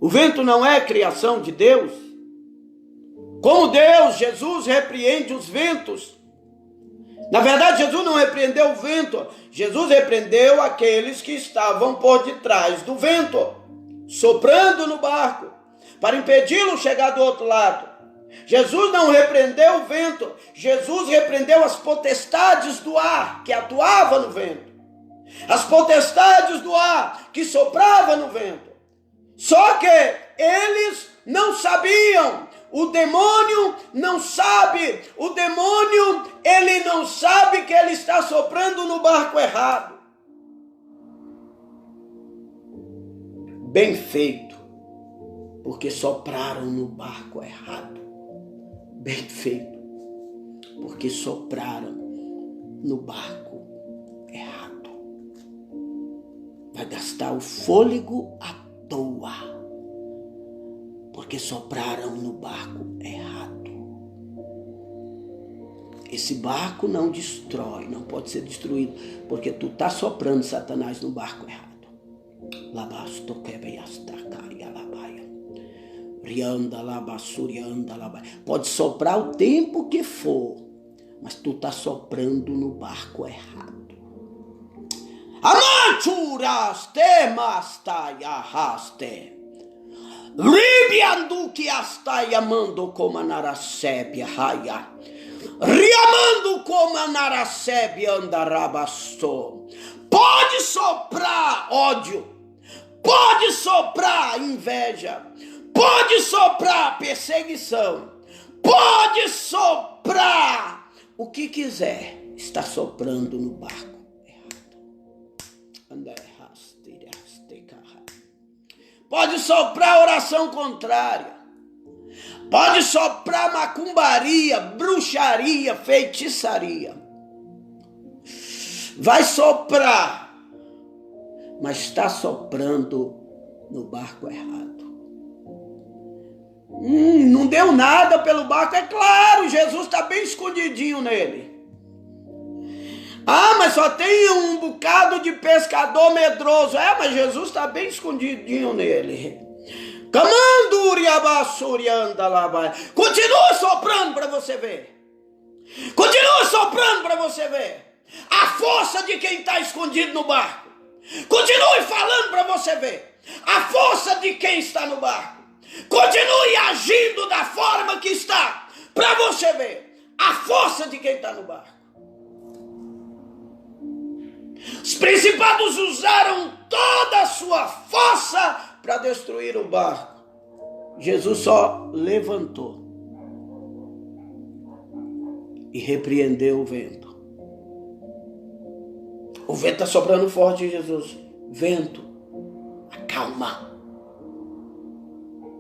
O vento não é criação de Deus? Como Deus, Jesus repreende os ventos. Na verdade, Jesus não repreendeu o vento. Jesus repreendeu aqueles que estavam por detrás do vento, soprando no barco, para impedi-lo chegar do outro lado. Jesus não repreendeu o vento. Jesus repreendeu as potestades do ar que atuavam no vento. As potestades do ar que sopravam no vento. Só que eles não sabiam. O demônio não sabe. O demônio, ele não sabe que ele está soprando no barco errado. Bem feito, porque sopraram no barco errado. Bem feito, porque sopraram no barco errado. Vai gastar o fôlego à toa, porque sopraram no barco errado. Esse barco não destrói, não pode ser destruído, porque tu tá soprando Satanás no barco errado. Pode soprar o tempo que for, mas tu tá soprando no barco errado. Amanturas temastaia raste. Ribianduki astaia mando como narasébia raia. Riamando como narasébia andarabasto. Pode soprar ódio, pode soprar inveja, pode soprar perseguição, pode soprar o que quiser, está soprando no barco errado. Pode soprar oração contrária, pode soprar macumbaria, bruxaria, feitiçaria. Vai soprar, mas está soprando no barco errado. Não deu nada pelo barco, é claro, Jesus está bem escondidinho nele. Mas só tem um bocado de pescador medroso. Mas Jesus está bem escondidinho nele. Continua soprando para você ver. Continua soprando para você ver a força de quem está escondido no barco. Continue falando para você ver a força de quem está no barco. Continue agindo da forma que está, para você ver a força de quem está no barco. Os principados usaram toda a sua força para destruir o barco. Jesus só levantou e repreendeu o vento. O vento está soprando forte, Jesus. Vento, acalma.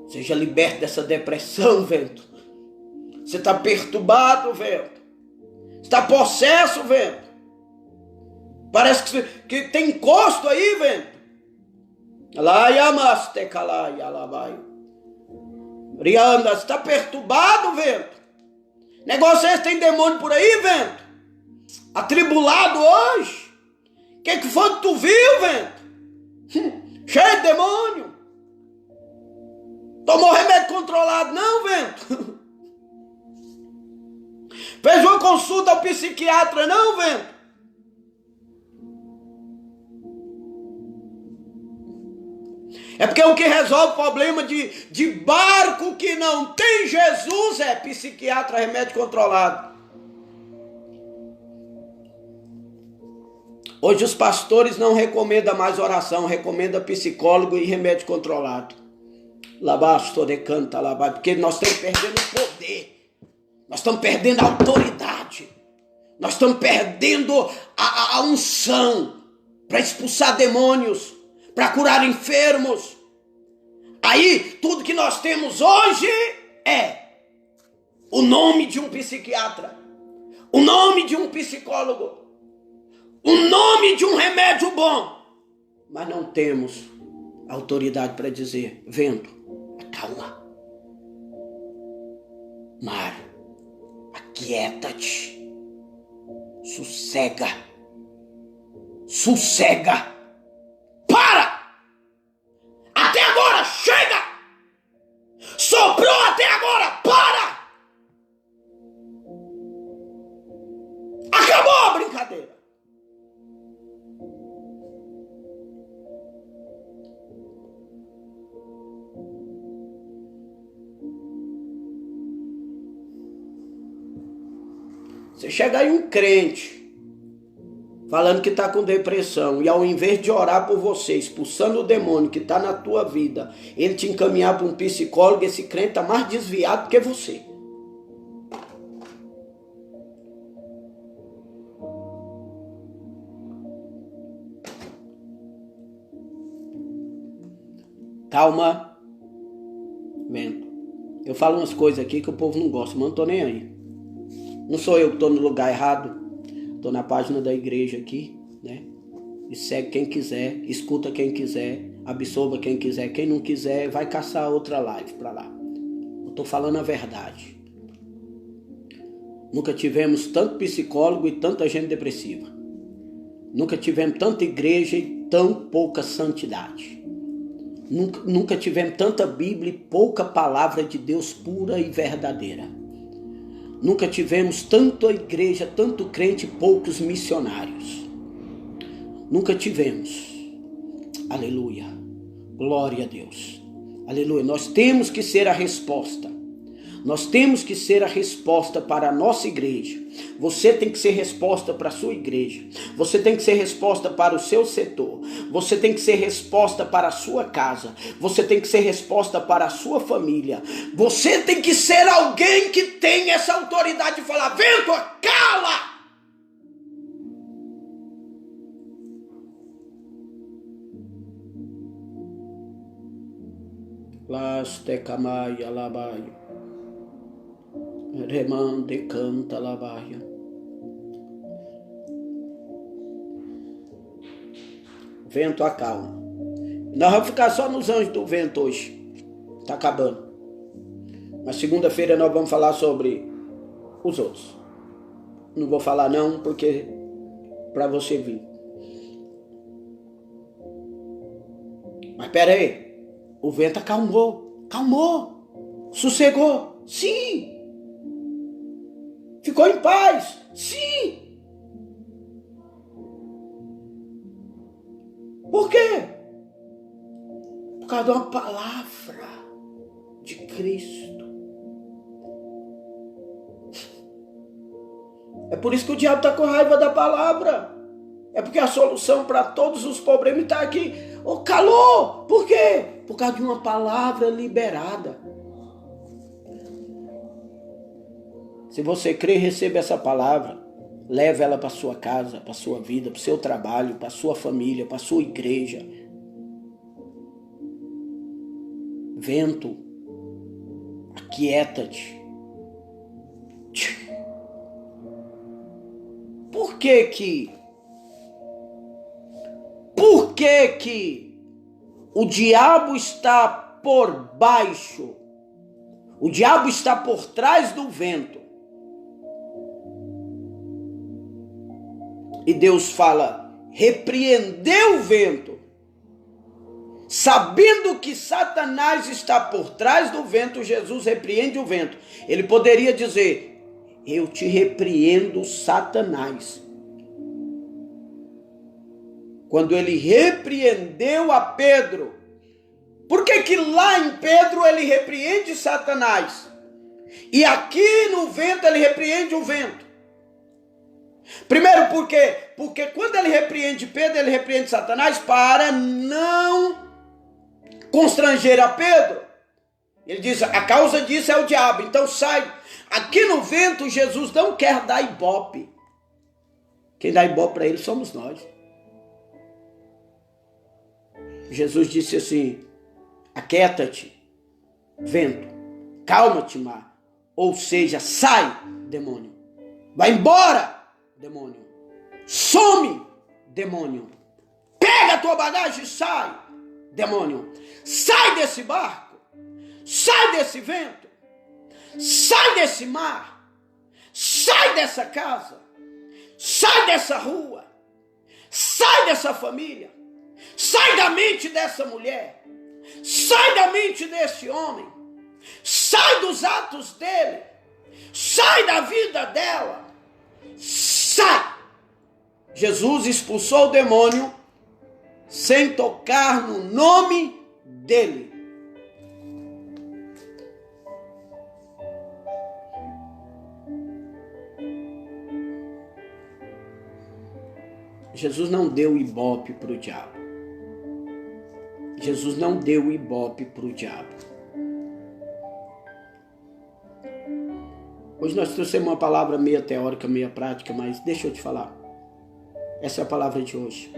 Seja liberto dessa depressão, vento. Você está perturbado, vento. Está possesso, vento. Parece que tem encosto aí, vento. Rianda, você está perturbado, vento. Negócio esse, tem demônio por aí, vento. Atribulado hoje. O que foi que tu viu, vento? Cheio de demônio. Tomou remédio controlado, não, vento? Fez uma consulta ao psiquiatra, não, vento? É porque o que resolve o problema de barco que não tem Jesus é psiquiatra, remédio controlado. Hoje os pastores não recomendam mais oração, recomendam psicólogo e remédio controlado. Porque nós estamos perdendo o poder, nós estamos perdendo a autoridade, nós estamos perdendo a unção para expulsar demônios, para curar enfermos. Aí tudo que nós temos hoje é o nome de um psiquiatra, o nome de um psicólogo, o nome de um remédio bom, mas não temos autoridade para dizer: vento, acalma. Mar, aquieta-te. Sossega. Sossega. Para! Até agora, chega! Soprou até agora, para! Acabou a brincadeira. Você chega aí um crente falando que está com depressão, e ao invés de orar por você, expulsando o demônio que está na tua vida, ele te encaminhar para um psicólogo, esse crente está mais desviado que você. Calma, vento. Eu falo umas coisas aqui que o povo não gosta, mas não estou nem aí. Não sou eu que estou no lugar errado. Estou na página da igreja aqui, né? E segue quem quiser, escuta quem quiser, absorva quem quiser. Quem não quiser, vai caçar outra live para lá. Eu estou falando a verdade. Nunca tivemos tanto psicólogo e tanta gente depressiva. Nunca tivemos tanta igreja e tão pouca santidade. Nunca tivemos tanta Bíblia e pouca palavra de Deus pura e verdadeira. Nunca tivemos tanta igreja, tanto crente e poucos missionários. Nunca tivemos. Aleluia. Glória a Deus. Aleluia. Nós temos que ser a resposta. Nós temos que ser a resposta para a nossa igreja. Você tem que ser resposta para a sua igreja. Você tem que ser resposta para o seu setor. Você tem que ser resposta para a sua casa. Você tem que ser resposta para a sua família. Você tem que ser alguém que tem essa autoridade de falar: vento, cala! Laste camaia labaio. Remande canta labaia. Vento acalma. Nós vamos ficar só nos anjos do vento hoje. Está acabando. Mas segunda-feira nós vamos falar sobre os outros. Não vou falar não, porque para você vir. Mas pera aí. O vento acalmou. Calmou. Sossegou. Sim. Ficou em paz? Sim. Por quê? Por causa de uma palavra de Cristo. É por isso que o diabo está com raiva da palavra. É porque a solução para todos os problemas está aqui. Oh, calou! Por quê? Por causa de uma palavra liberada. Se você crê, receba essa palavra. Leve ela para sua casa, para sua vida, para o seu trabalho, para sua família, para sua igreja. Vento, aquieta-te. Por que o diabo está por baixo? O diabo está por trás do vento. E Deus fala: repreendeu o vento. Sabendo que Satanás está por trás do vento, Jesus repreende o vento. Ele poderia dizer: eu te repreendo, Satanás. Quando ele repreendeu a Pedro, por que lá em Pedro ele repreende Satanás? E aqui no vento ele repreende o vento? Primeiro, por quê? Porque quando ele repreende Pedro, ele repreende Satanás para não constranger a Pedro. Ele diz: a causa disso é o diabo, então sai. Aqui no vento, Jesus não quer dar ibope. Quem dá ibope para ele somos nós. Jesus disse assim: aquieta-te, vento, calma-te, mar. Ou seja, sai, demônio. Vai embora, demônio. Some, demônio. Pega a tua bagagem e sai, demônio. Sai desse barco. Sai desse vento. Sai desse mar. Sai dessa casa. Sai dessa rua. Sai dessa família. Sai da mente dessa mulher. Sai da mente desse homem. Sai dos atos dele. Sai da vida dela. Sai! Jesus expulsou o demônio sem tocar no nome dele. Jesus não deu ibope para o diabo. Jesus não deu ibope para o diabo. Hoje nós trouxemos uma palavra meia teórica, meia prática, mas deixa eu te falar. Essa é a palavra de hoje.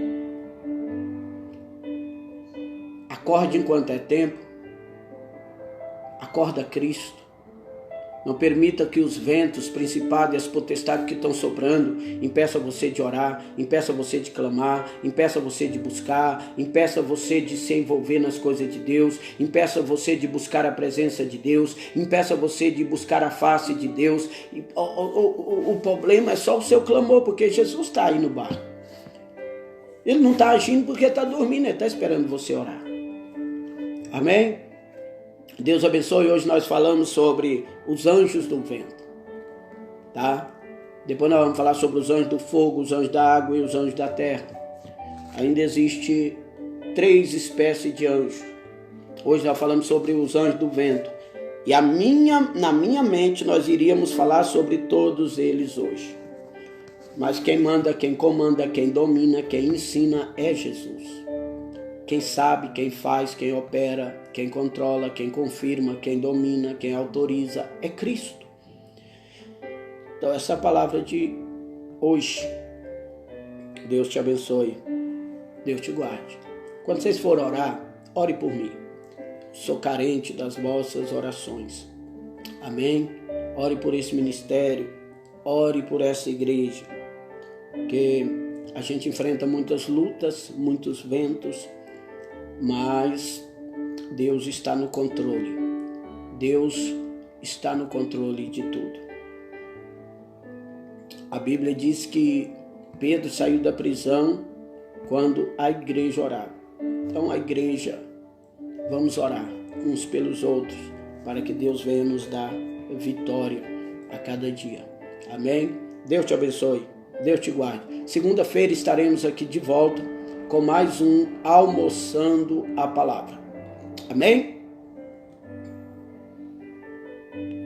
Acorde enquanto é tempo. Acorda Cristo. Não permita que os ventos, principados e as potestades que estão soprando impeçam você de orar, impeçam você de clamar, impeçam você de buscar, impeçam você de se envolver nas coisas de Deus, impeçam você de buscar a presença de Deus, impeçam você de buscar a face de Deus. O problema é só o seu clamor, porque Jesus está aí no barco. Ele não está agindo porque está dormindo, ele está esperando você orar. Amém? Deus abençoe. Hoje nós falamos sobre os anjos do vento, tá? Depois nós vamos falar sobre os anjos do fogo, os anjos da água e os anjos da terra. Ainda existe 3 espécies de anjos. Hoje nós falamos sobre os anjos do vento. E na minha mente nós iríamos falar sobre todos eles hoje. Mas quem manda, quem comanda, quem domina, quem ensina é Jesus. Quem sabe, quem faz, quem opera, quem controla, quem confirma, quem domina, quem autoriza é Cristo. Então essa é a palavra de hoje. Deus te abençoe. Deus te guarde. Quando vocês forem orar, ore por mim. Sou carente das vossas orações. Amém? Ore por esse ministério. Ore por essa igreja. Porque a gente enfrenta muitas lutas, muitos ventos, mas Deus está no controle. Deus está no controle de tudo. A Bíblia diz que Pedro saiu da prisão quando a igreja orava. Então a igreja, vamos orar uns pelos outros, para que Deus venha nos dar vitória a cada dia. Amém? Deus te abençoe. Deus te guarde. Segunda-feira estaremos aqui de volta com mais um Almoçando a Palavra. Amém?